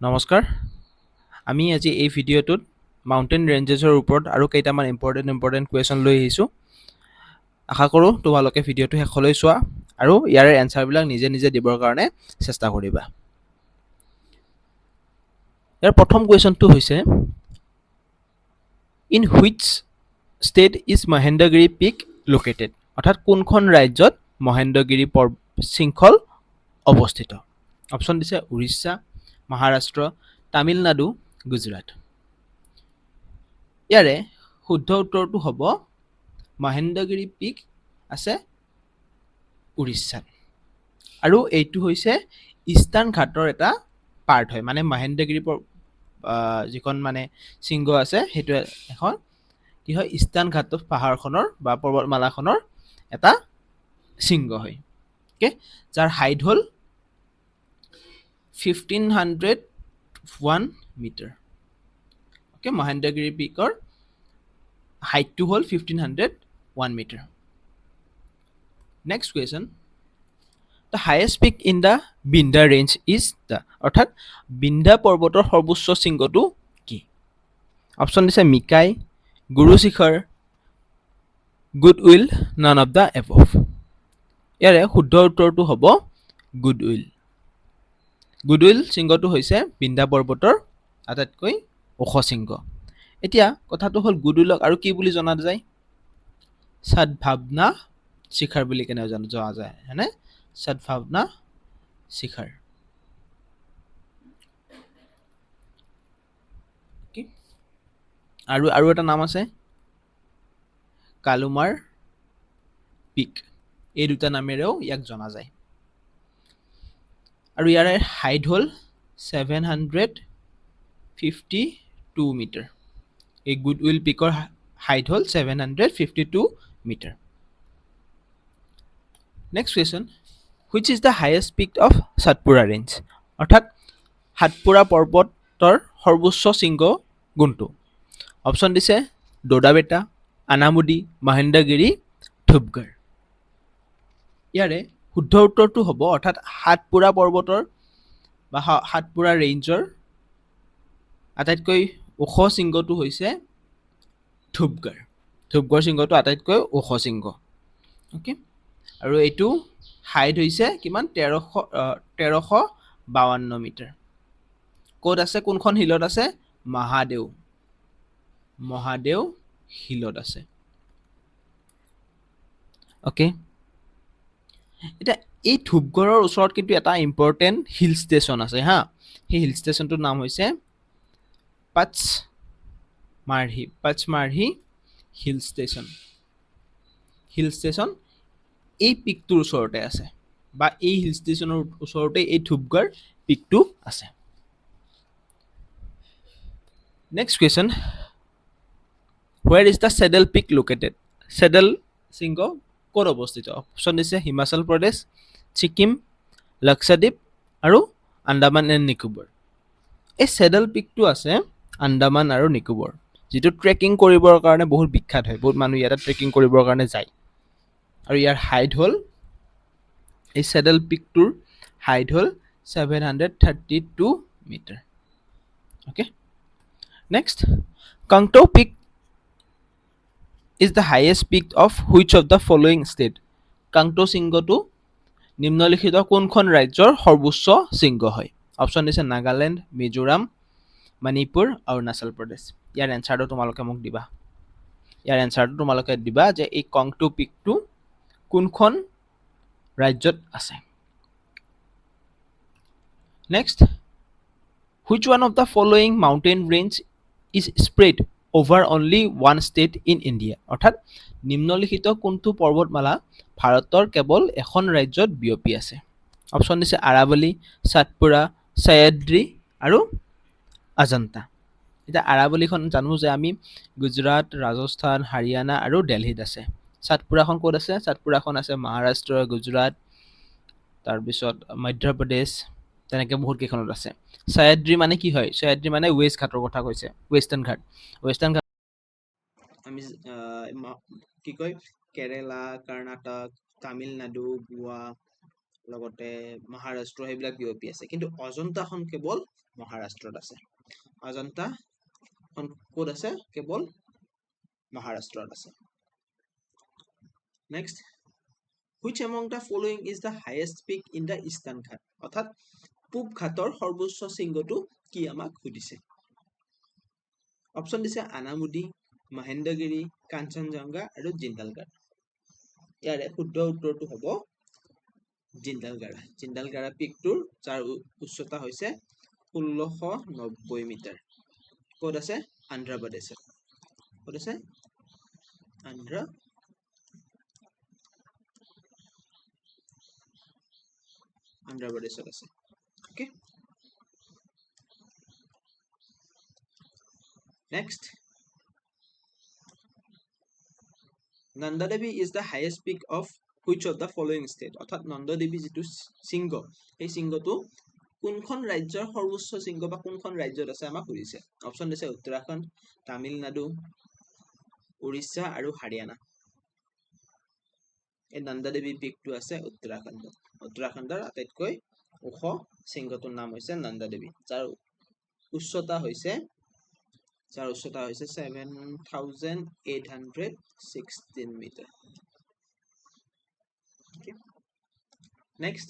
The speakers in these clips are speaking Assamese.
নমস্কাৰ আমি আজি এই ভিডিঅ'টোত মাউণ্টেইন ৰেঞ্জেছৰ ওপৰত আৰু কেইটামান ইম্পৰ্টেণ্ট কুৱেশ্যন লৈ আহিছোঁ আশা কৰোঁ তোমালোকে ভিডিঅ'টো শেষলৈ চোৱা আৰু ইয়াৰে এনচাৰবিলাক নিজে নিজে দিবৰ কাৰণে চেষ্টা কৰিবা ইয়াৰ প্ৰথম কুৱেশ্যনটো হৈছে in which state is Mahendragiri peak located অৰ্থাৎ কোনখন ৰাজ্যত মহেন্দ্ৰগিৰি শৃংখল অৱস্থিত অপশ্যন দিছে উৰিষ্যা মহাৰাষ্ট্ৰ তামিলনাডু গুজৰাট ইয়াৰে শুদ্ধ উত্তৰটো হ'ব মহেন্দ্ৰগিৰি পিক আছে উৰিষ্যাত আৰু এইটো হৈছে ইষ্টাৰ্ণ ঘাটৰ এটা পাৰ্ট হয় মানে মহেন্দ্ৰগিৰি যিখন মানে শৃংগ আছে সেইটো এখন কি হয় ইষ্টাৰ্ণ ঘাট পাহাৰখনৰ বা পৰ্বতমালাখনৰ এটা শৃংগ হয় অ'কে যাৰ হাইট হ'ল 1501 মিটাৰ অ'কে মহেন্দ্ৰগিৰি পিকৰ হাইটটো হ'ল 1501 metre next question the highest peak in the Vindhya range is the অৰ্থাৎ বিন্ধ্যা পৰ্বতৰ সৰ্বোচ্চ শৃংগটো কি অপশ্যন দিছে মিকাই Guru Shikhar goodwill none of the above ইয়াৰে শুদ্ধ উত্তৰটো হ'ব গুডউইল শৃংগটো হৈছে বিন্ধ্যা পৰ্বতৰ আটাইতকৈ ওখ শৃংগ এতিয়া কথাটো হ'ল গুডউইলক আৰু কি বুলি জনা যায় সদ্ভাৱনা শিখৰ বুলি কেনে জনা যায় হয়নে সদ্ভাৱনা শিখৰ আৰু এটা নাম আছে কালুমাৰ পিক এই দুটা নামেৰেও ইয়াক জনা যায় আৰু ইয়াৰে হাইট হ'ল 752 মিটাৰ এই গুডউইল পিকৰ হাইট হ'ল 752 metre next question which is the highest peak of Satpura range অৰ্থাৎ সাতপুৰা পৰ্বতৰ সৰ্বোচ্চ শৃংগ কোনটো অপশ্যন দিছে দোদাবেটা আনামুদি মহেন্দ্ৰগিৰি ধূপগড় ইয়াৰে শুদ্ধ উত্তৰটো হ'ব অৰ্থাৎ সাতপুৰা পৰ্বতৰ বা সাতপুৰা ৰেঞ্জৰ আটাইতকৈ ওখ শৃংগটো হৈছে ধূপগড় শৃংগটো আটাইতকৈ ওখ শৃংগ অ'কে আৰু এইটো হাইট হৈছে কিমান 1352 মিটাৰ ক'ত আছে কোনখন হিলত আছে মহাদেও হিলত আছে অ'কে এতিয়া এই ধূপগড়ৰ ওচৰত কিন্তু এটা ইম্পৰ্টেণ্ট হিল ষ্টেচন আছে হা সেই হিল ষ্টেচনটোৰ নাম হৈছে পচমাৰ্হি হিল ষ্টেচন এই পিকটোৰ ওচৰতে আছে বা এই হিল ষ্টেচনৰ ওচৰতে এই ধূপগড় পিকটো আছে next question where is the saddle peak located saddle শৃংগ ক'ত অৱস্থিত অপশ্যন দিছে হিমাচল প্ৰদেশ ছিকিম লক্ষদ্বীপ আৰু আন্দামান এণ্ড নিকোবৰ এই চেডেল পিকটো আছে আন্দামান আৰু নিকোবৰ যিটো ট্ৰেকিং কৰিবৰ কাৰণে বহুত বিখ্যাত হয় বহুত মানুহ ইয়াতে ট্ৰেকিং কৰিবৰ কাৰণে যায় আৰু ইয়াৰ হাইট হ'ল এই চেডেল পিকটোৰ হাইট হ'ল 732 metre okay next Kangto peak is the highest peak of which of the following state কাংটো শৃংগটো নিম্নলিখিত কোনখন ৰাজ্যৰ সৰ্বোচ্চ শৃংগ হয় অপশ্যন দিছে নাগালেণ্ড মিজোৰাম মণিপুৰ অৰুণাচল প্ৰদেশ ইয়াৰ এনচাৰটো তোমালোকে দিবা যে এই কাংটো পিকটো কোনখন ৰাজ্যত আছে next which one of the following mountain range is spread over only one state in India অৰ্থাৎ নিম্নলিখিত কোনটো পৰ্বতমালা ভাৰতৰ কেৱল এখন ৰাজ্যত বিয়পি আছে অপশ্যন দিছে আৰাৱলী সাতপুৰা সহ্যাদ্ৰী আৰু অজন্তা এতিয়া আৰাৱলীখন জানো যে আমি গুজৰাট ৰাজস্থান হাৰিয়ানা আৰু দিল্লীত আছে সাতপুৰাখন ক'ত আছে সাতপুৰাখন আছে মহাৰাষ্ট্ৰ গুজৰাট তাৰপিছত মধ্যপ্ৰদেশ তেনেকৈ বহুত কেইখনত আছে সহ্যাদ্ৰী মানে কি হয় সহ্যাদ্ৰী মানে ৱেষ্ট ঘাটৰ কথা কৈছে ৱেষ্টাৰ্ণ ঘাট আমি কি কয় কেৰেলা কৰ্ণাটক তামিলনাডু গোৱা লগতে মহাৰাষ্ট্ৰ সেইবিলাক বিয়পি আছে, কিন্তু অজন্তাখন কেৱল মহাৰাষ্ট্ৰত আছে। অজন্তাখন ক'ত আছে? কেৱল মহাৰাষ্ট্ৰত আছে। Next, which among the following is the highest peak in the eastern Ghat? অৰ্থাৎ পূব ঘাটৰ সৰ্বোচ্চ শৃংগটো কি আমাক সুধিছে। অপশ্যন দিছে আনামুদি, মহেন্দ্ৰগিৰি, কাঞ্চনজংঘা আৰু জিন্দালগাড়া। ইয়াৰে শুদ্ধ উত্তৰটো হ'ব জিন্দালগাড়া। জিন্দালগাড়া পিকটোৰ যাৰ উচ্চতা হৈছে 1690 মিটাৰ। ক'ত আছে? অন্ধ্ৰপ্ৰদেশত। ক'ত আছে? অন্ধ্ৰপ্ৰদেশত আছে। Okay, next, Nanda Devi is the highest peak of which of the following state? অৰ্থাৎ নন্দ দেৱী যিটো শৃংগ, সেই শৃংগটো কোনখন ৰাজ্যৰ সৰ্বোচ্চ শৃংগ বা কোনখন ৰাজ্যত আছে আমাক সুধিছে। অপশ্যন দিছে উত্তৰাখণ্ড, তামিলনাডু, উৰিষ্যা আৰু হাৰিয়ানা। এই নন্দা দেৱী পিকটো আছে উত্তৰাখণ্ডত। উত্তৰাখণ্ডৰ আটাইতকৈ ওখ শৃংগটোৰ নাম হৈছে নন্দা দেৱী, যাৰ উচ্চতা হৈছে 7,816 metre. Next,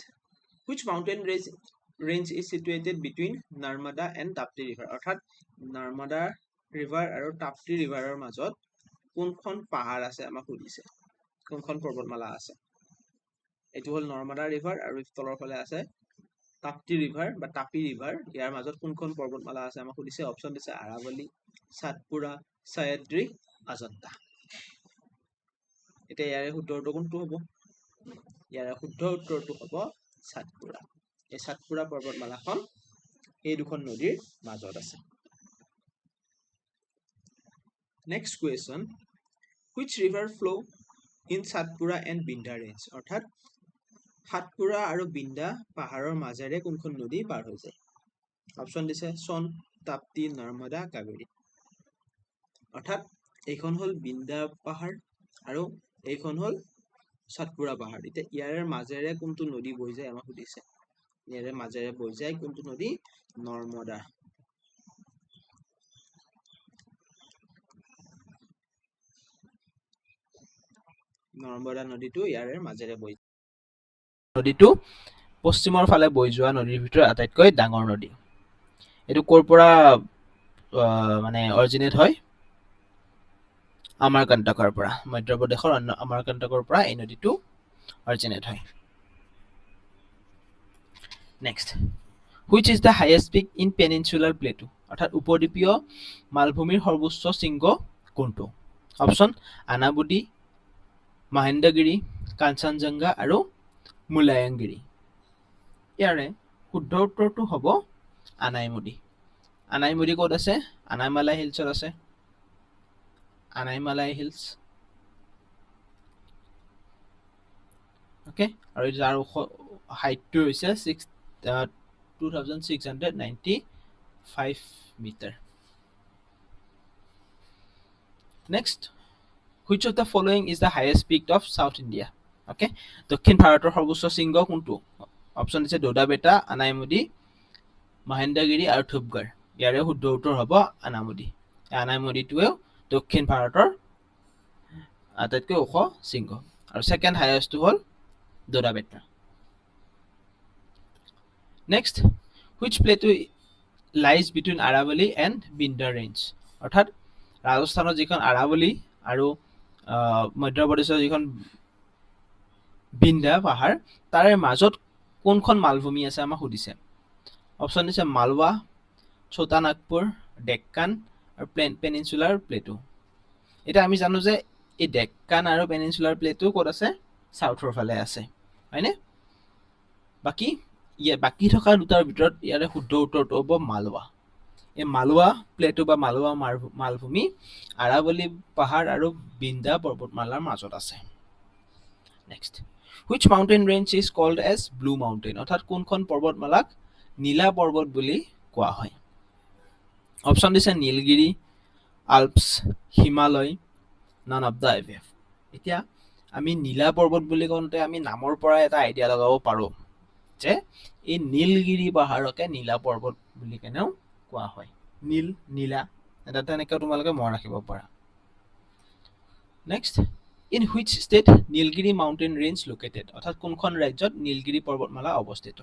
which mountain range is situated between Narmada and Tapti river? অৰ্থাৎ নাৰ্মাদা ৰিভাৰ আৰু তাপ্তি ৰিভাৰৰ মাজত কোনখন পাহাৰ আছে আমাক সুধিছে, কোনখন পৰ্বতমালা আছে। এইটো হ'ল নৰ্মাদা ৰিভাৰ আৰু তলৰ ফালে আছে তাপ্তি ৰিভাৰ বা তাপি ৰিভাৰ। ইয়াৰ মাজত কোনখন পৰ্বতমালা আছে আমাক সুধিছে। অপশ্যন দিছে আৰাৱলী, সাতপুৰা, সহ্যাদ্ৰী, অজন্তা। এতিয়া ইয়াৰে শুদ্ধ উত্তৰ কোনটো হ'ব? ইয়াৰে শুদ্ধ উত্তৰটো হ'ব সাতপুৰা। এই সাতপুৰা পৰ্বতমালাখন এই দুখন নদীৰ মাজত আছে। Next question, which river flow in Satpura and Binda range? অৰ্থাৎ সাতপুৰা আৰু বিন্দা পাহাৰৰ মাজেৰে কোনখন নদী পাৰ হৈ যায়। অপশ্যন দিছে সোন, তাপ্তি, নৰ্মদা, কাবেৰী। অৰ্থাৎ এইখন হ'ল বিন্দা পাহাৰ আৰু এইখন হ'ল সাতপুৰা পাহাৰ। এতিয়া ইয়াৰে মাজেৰে কোনটো নদী বৈ যায় আমাক সুধিছে। ইয়াৰে মাজেৰে বৈ যায় কোনটো নদী? নৰ্মদা। নৰ্মদা নদীটো ইয়াৰে মাজেৰে বৈ যায়। নদীটো পশ্চিমৰ ফালে বৈ যোৱা নদীৰ ভিতৰত আটাইতকৈ ডাঙৰ নদী। এইটো ক'ৰ পৰা মানে অৰিজিনেট হয়? অমৰকণ্টকৰ পৰা, মধ্যপ্ৰদেশৰ অমৰকণ্টকৰ পৰা এই নদীটো অৰিজিনেট হয়। Next, which is the highest peak in peninsular plateau? অৰ্থাৎ উপদ্বীপীয় মালভূমিৰ সৰ্বোচ্চ শৃংগ কোনটো? অপশ্যন আনাবুদি, মহেন্দ্ৰগিৰি, কাঞ্চনজংঘা আৰু মুলায়ংগিৰি। ইয়াৰে শুদ্ধ উত্তৰটো হ'ব আনাইমুদি। আনাইমুদি ক'ত আছে? আনাইমালাই হিলছত আছে। আনাইমালাই হিলছ। ওকে, আৰু যাৰ হাইটটো হৈছে 2695 metre. Next, which of the following is the highest peak of South India? Okay, দক্ষিণ ভাৰতৰ সৰ্বোচ্চ শৃংগ কোনটো? অপশ্যন দিছে দোদাবেটা, আনাইমুদি, মহেন্দ্ৰগিৰি আৰু ধূপগড়। ইয়াৰে শুদ্ধ উত্তৰ হ'ব আনামুদি। আনাইমুদিটোৱেও দক্ষিণ ভাৰতৰ আটাইতকৈ ওখ শৃংগ, আৰু ছেকেণ্ড হাইয়েষ্টটো হ'ল Doddabetta. Next, which plateau lies between Aravalli and Binda range? অৰ্থাৎ ৰাজস্থানৰ যিখন আৰাৱলী আৰু মধ্যপ্ৰদেশৰ যিখন বিন্দা পাহাৰ, তাৰে মাজত কোনখন মালভূমি আছে আমাক সুধিছে। অপশ্যন দিছে মালৱা, ছোটা নাগপুৰ, ডেক্কান আৰু পেনিনচুলাৰ প্লেটু। এতিয়া আমি জানো যে এই ডেক্কান আৰু পেনিনচুলাৰ প্লেটু ক'ত আছে? চাউথৰ ফালে আছে, হয়নে? বাকী থকা দুটাৰ ভিতৰত ইয়াৰে শুদ্ধ উত্তৰটো হ'ব মালৱা। এই মালৱা প্লেটু বা মালৱা মালভূমি আৰাৱলী পাহাৰ আৰু বিন্দা পৰ্বতমালাৰ মাজত আছে। Next, which mountain range is called as blue mountain? অৰ্থাৎ কোনখন পৰ্বতমালাক নীলা পৰ্বত বুলি কোৱা হয়। অপশ্যন দিছে Nilgiri, Alps, Himalaya, none of the above। এতিয়া আমি নীলা পৰ্বত বুলি কওঁতে আমি নামৰ পৰা এটা আইডিয়া লগাব পাৰোঁ যে এই নীলগিৰি পাহাৰকে নীলা পৰ্বত বুলি কেনেও কোৱা হয় নীল নীলা এটা তেনেকৈ তোমালোকে মনত ৰাখিব পাৰা next in which state Nilgiri mountain range located অৰ্থাৎ কোনখন ৰাজ্যত নীলগিৰি পৰ্বতমালা অৱস্থিত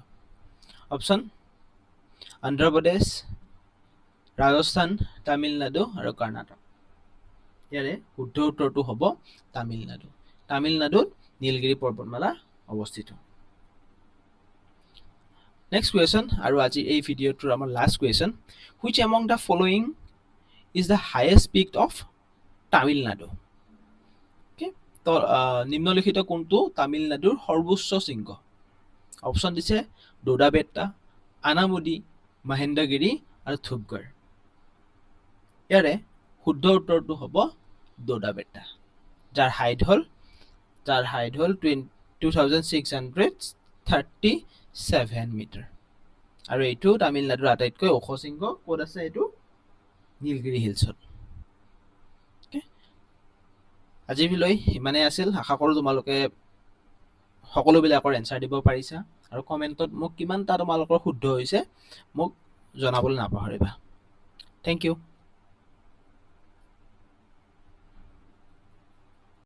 অপশ্যন অন্ধ্ৰপ্ৰদেশ ৰাজস্থান তামিলনাডু আৰু কৰ্ণাটক ইয়াৰে শুদ্ধ উত্তৰটো হ'ব তামিলনাডু তামিলনাডুত নীলগিৰি পৰ্বতমালা অৱস্থিত নেক্সট কুৱেশ্যন আৰু আজি এই ভিডিঅ'টোৰ আমাৰ last question which among the following is the highest peak of Tamil Nadu তো নিম্নলিখিত কোনটো তামিলনাডুৰ সৰ্বোচ্চ শৃংগ অপশ্যন দিছে ডোডাবেট্টা আনামুদি মহেন্দ্ৰগিৰি আৰু ধূপগড় ইয়াৰে শুদ্ধ উত্তৰটো হ'ব ডোডাবেট্টা যাৰ হাইট হ'ল 2637 মিটাৰ আৰু এইটো তামিলনাডুৰ আটাইতকৈ ওখ শৃংগ ক'ত আছে এইটো নীলগিৰি হিলছত আজিলৈ ইমানেই আছিল আশা কৰোঁ তোমালোকে সকলোবিলাকৰ এনচাৰ দিব পাৰিছা আৰু কমেণ্টত মোক কিমানটা তোমালোকৰ শুদ্ধ হৈছে মোক জনাবলৈ নাপাহৰিবা থেংক ইউ